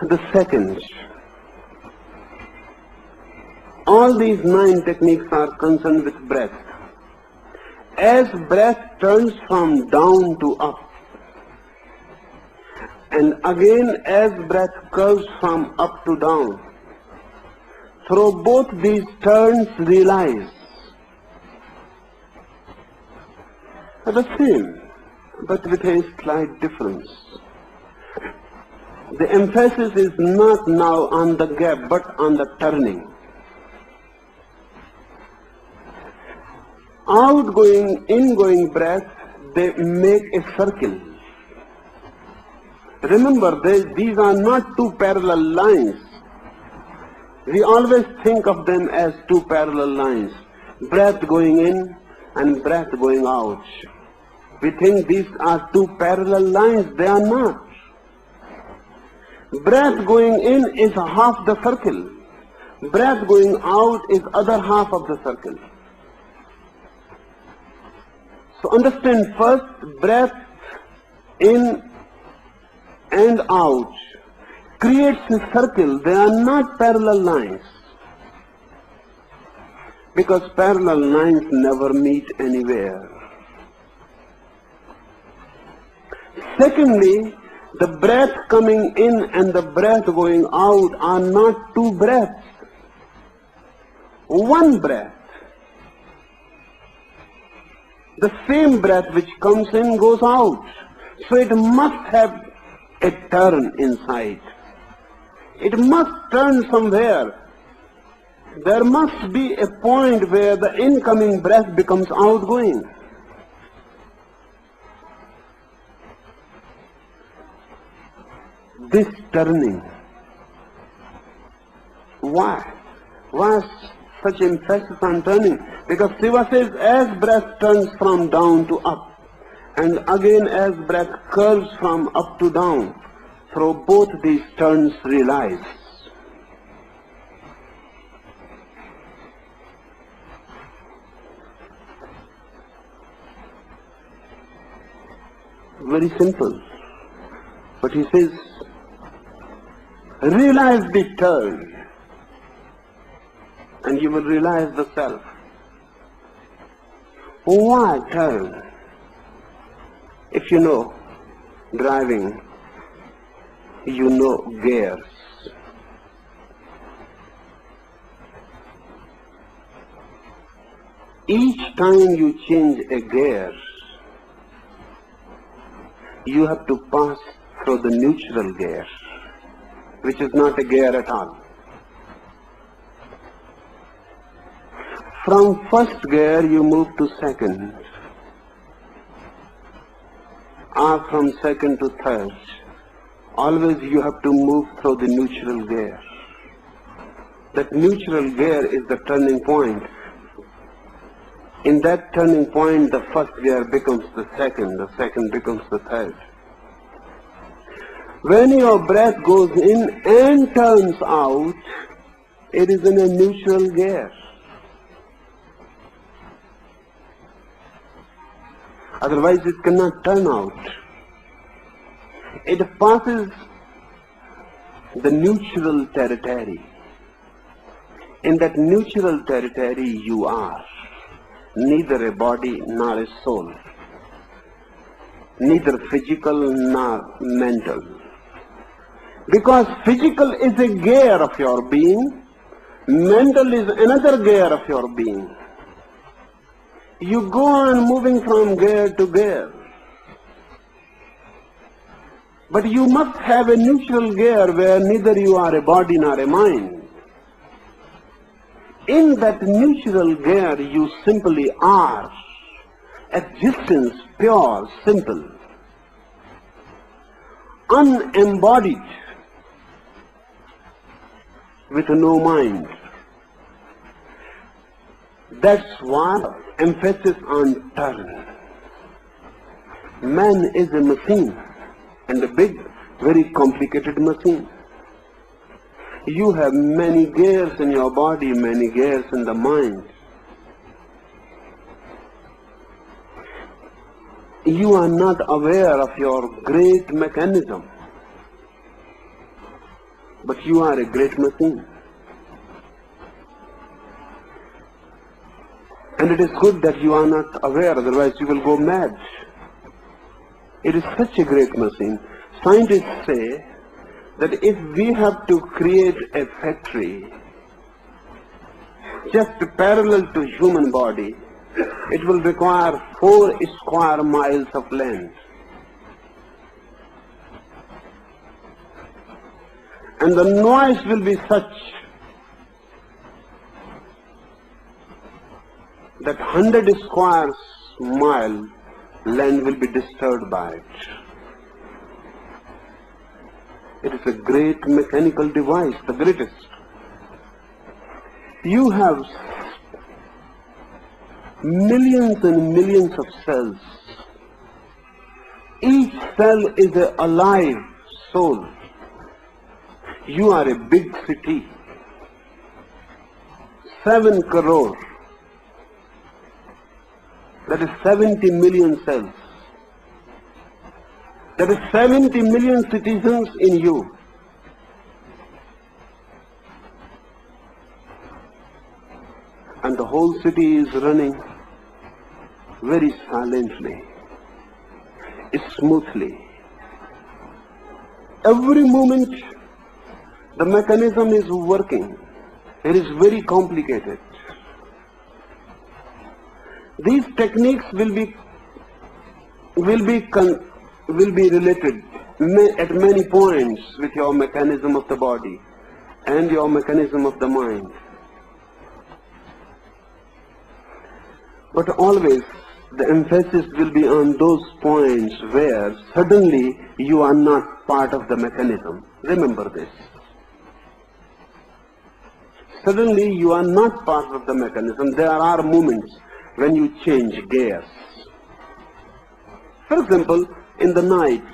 The second, all these 9 techniques are concerned with breath. As breath turns from down to up, and again as breath curves from up to down, through both these turns realize the same, but with a slight difference. The emphasis is not now on the gap, but on the turning. Outgoing, ingoing breath, they make a circle. Remember, these are not 2 parallel lines. We always think of them as 2 parallel lines. Breath going in and breath going out. We think these are 2 parallel lines. They are not. Breath going in is half the circle. Breath going out is other half of the circle. So understand first, breath in and out creates a circle. They are not parallel lines, because parallel lines never meet anywhere. Secondly, the breath coming in and the breath going out are not 2 breaths. 1 breath. The same breath which comes in goes out. So it must have a turn inside. It must turn somewhere. There must be a point where the incoming breath becomes outgoing. This turning. Why? Why such emphasis on turning? Because Shiva says, as breath turns from down to up, and again as breath curves from up to down, through both these turns realize. Very simple. But he says, realize the turn, and you will realize the self. Why turn? If you know driving, you know gears. Each time you change a gear, you have to pass through the neutral gear, which is not a gear at all. From first gear you move to second, or from second to third. Always you have to move through the neutral gear. That neutral gear is the turning point. In that turning point, the first gear becomes the second becomes the third. When your breath goes in and turns out, it is in a neutral gear. Otherwise it cannot turn out. It passes the neutral territory. In that neutral territory you are neither a body nor a soul, neither physical nor mental. Because physical is a gear of your being, mental is another gear of your being. You go on moving from gear to gear. But you must have a neutral gear where neither you are a body nor a mind. In that neutral gear you simply are. Existence, pure, simple. Unembodied, with no mind. That's why emphasis on turn. Man is a machine, and a big, very complicated machine. You have many gears in your body, many gears in the mind. You are not aware of your great mechanism. but you are a great machine. And it is good that you are not aware, otherwise you will go mad. It is such a great machine. Scientists say that if we have to create a factory just parallel to human body, it will require 4 square miles of land. And the noise will be such that 100 square mile land will be disturbed by it. It is a great mechanical device, the greatest. You have millions and millions of cells. Each cell is an alive soul. You are a big city. 7 crore. That is 70 million cells. That is 70 million citizens in you. And the whole city is running very silently, smoothly. Every moment the mechanism is working. It is very complicated. These techniques will be related at many points with your mechanism of the body and your mechanism of the mind. But always the emphasis will be on those points where suddenly you are not part of the mechanism. Remember this. Suddenly you are not part of the mechanism. There are moments when you change gears. For example, in the night,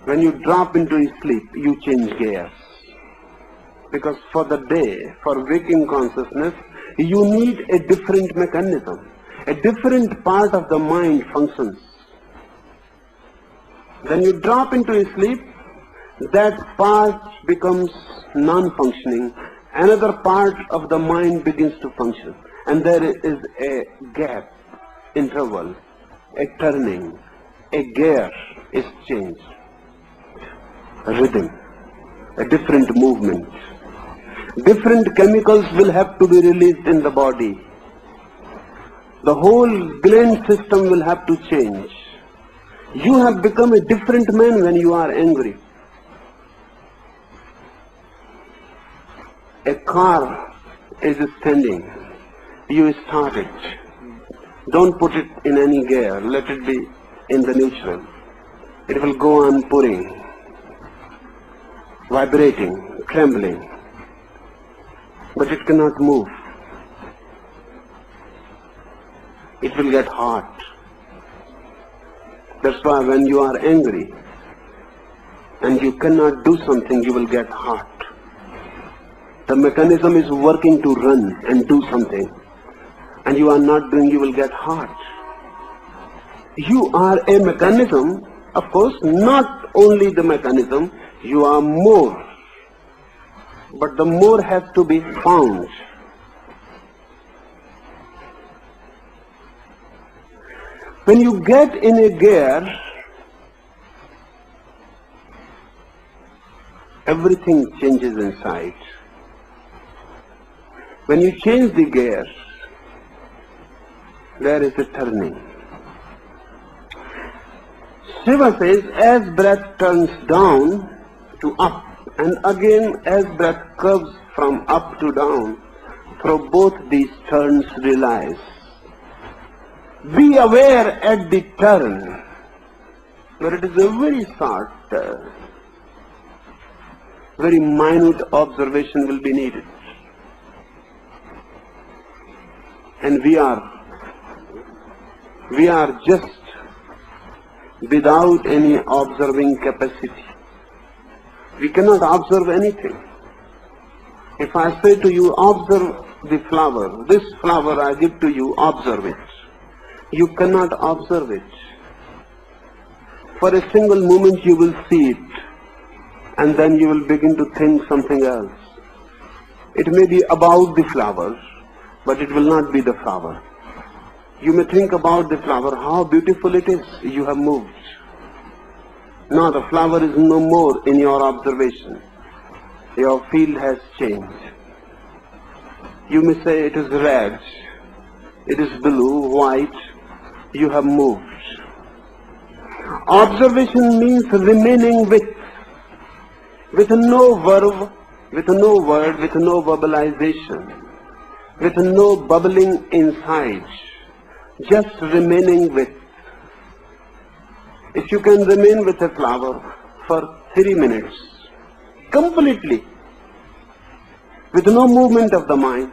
when you drop into sleep, you change gears. Because for the day, for waking consciousness, you need a different mechanism. A different part of the mind functions. When you drop into sleep, that part becomes non-functioning. Another part of the mind begins to function. And there is a gap, interval, a turning, a gear is changed. A rhythm, a different movement. Different chemicals will have to be released in the body. The whole gland system will have to change. You have become a different man when you are angry. A car is standing. You start it. Don't put it in any gear. Let it be in the neutral. It will go on purring, vibrating, trembling. But it cannot move. It will get hot. That's why when you are angry and you cannot do something, you will get hot. The mechanism is working to run and do something, and you are not doing, you will get hot. You are a mechanism, of course, not only the mechanism, you are more. But the more has to be found. When you get in a gear, everything changes inside. When you change the gear, there is a turning. Shiva says, as breath turns down to up, and again as breath curves from up to down, through both these turns realize. Be aware at the turn, but it is a very short, very minute observation will be needed. And we are just without any observing capacity. We cannot observe anything. If I say to you, observe the flower, this flower I give to you, observe it. You cannot observe it. For a single moment you will see it. and then you will begin to think something else. It may be about the flower, but it will not be the flower. You may think about the flower, how beautiful it is, you have moved. Now the flower is no more in your observation. Your field has changed. You may say it is red, it is blue, white, you have moved. Observation means remaining with no verb, with no word, with no verbalization, with no bubbling inside, just remaining with. If you can remain with a flower for 3 minutes, completely, with no movement of the mind,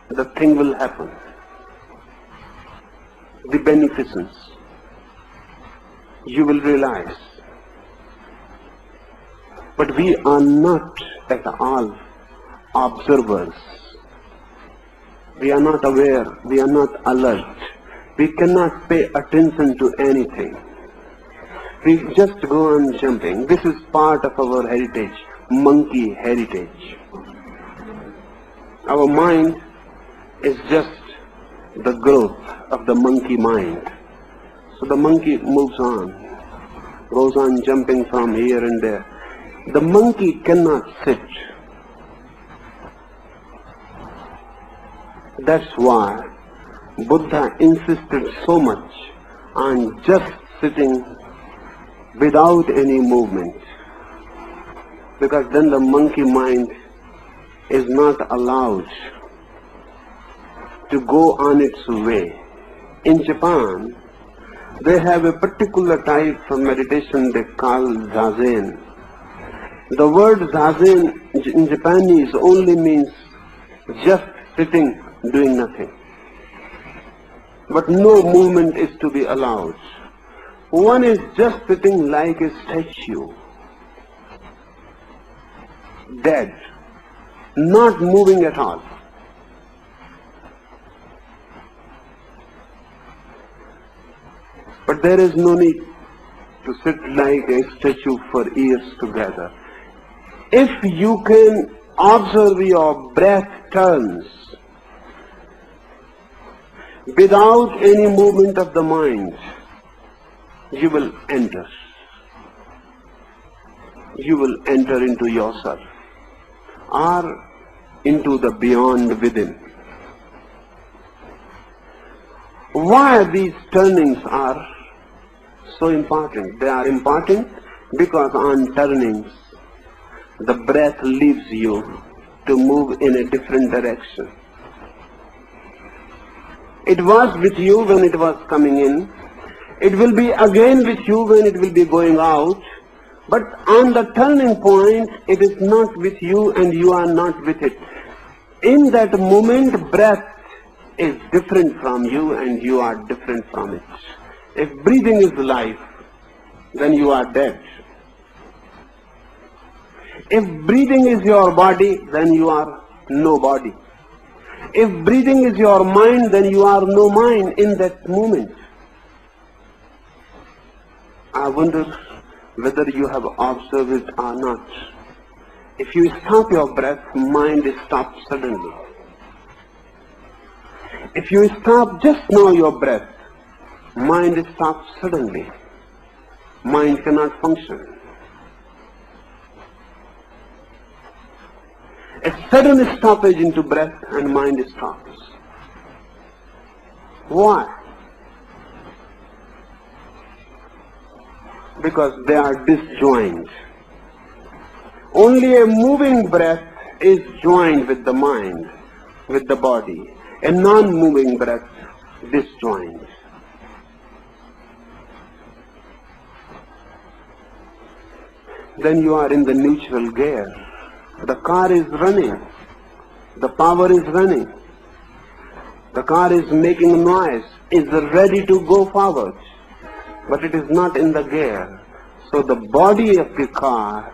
the thing will happen. The beneficence, you will realize. But we are not at all observers. We are not aware, we are not alert. We cannot pay attention to anything. We just go on jumping. This is part of our heritage, monkey heritage. Our mind is just the growth of the monkey mind. So the monkey moves on, goes on jumping from here and there. The monkey cannot sit. That's why Buddha insisted so much on just sitting without any movement, because then the monkey mind is not allowed to go on its way. In Japan, they have a particular type of meditation they call zazen. The word zazen in Japanese only means just sitting, doing nothing. But no movement is to be allowed. One is just sitting like a statue, dead, not moving at all. But there is no need to sit like a statue for years together. If you can observe your breath turns without any movement of the mind, you will enter. You will enter into yourself or into the beyond within. Why these turnings are so important? They are important because on turnings, the breath leaves you to move in a different direction. It was with you when it was coming in. It will be again with you when it will be going out. But on the turning point, it is not with you and you are not with it. In that moment, breath is different from you and you are different from it. If breathing is life, then you are dead. If breathing is your body, then you are no body. If breathing is your mind, then you are no mind in that moment. I wonder whether you have observed it or not. If you stop your breath, mind stops suddenly. If you stop just now your breath, mind stops suddenly. Mind cannot function. A sudden stoppage into breath and mind stops. Why? Because they are disjoined. Only a moving breath is joined with the mind, with the body. A non-moving breath disjoined. Then you are in the neutral gear. The car is running. The power is running. The car is making noise, is ready to go forward. But it is not in the gear. So the body of the car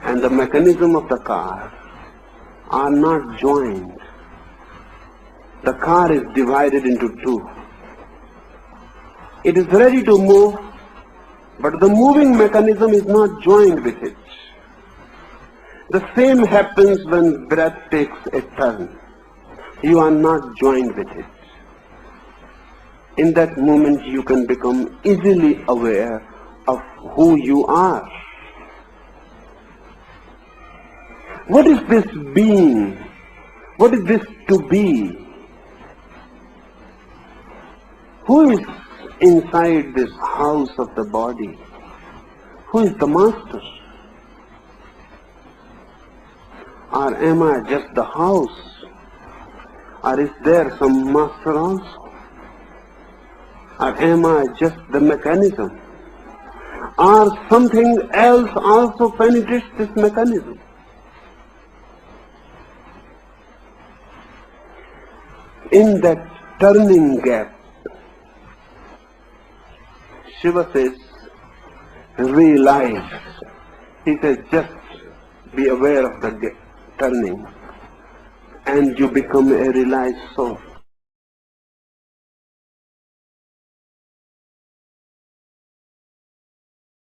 and the mechanism of the car are not joined. The car is divided into two. It is ready to move, but the moving mechanism is not joined with it. The same happens when breath takes a turn. You are not joined with it. In that moment you can become easily aware of who you are. What is this being? What is this to be? Who is inside this house of the body? Who is the master? Or am I just the house? Or is there some master also? Or am I just the mechanism? Or something else also penetrates this mechanism? In that turning gap, Shiva says, realize. He says, just be aware of the turning, and you become a realized soul.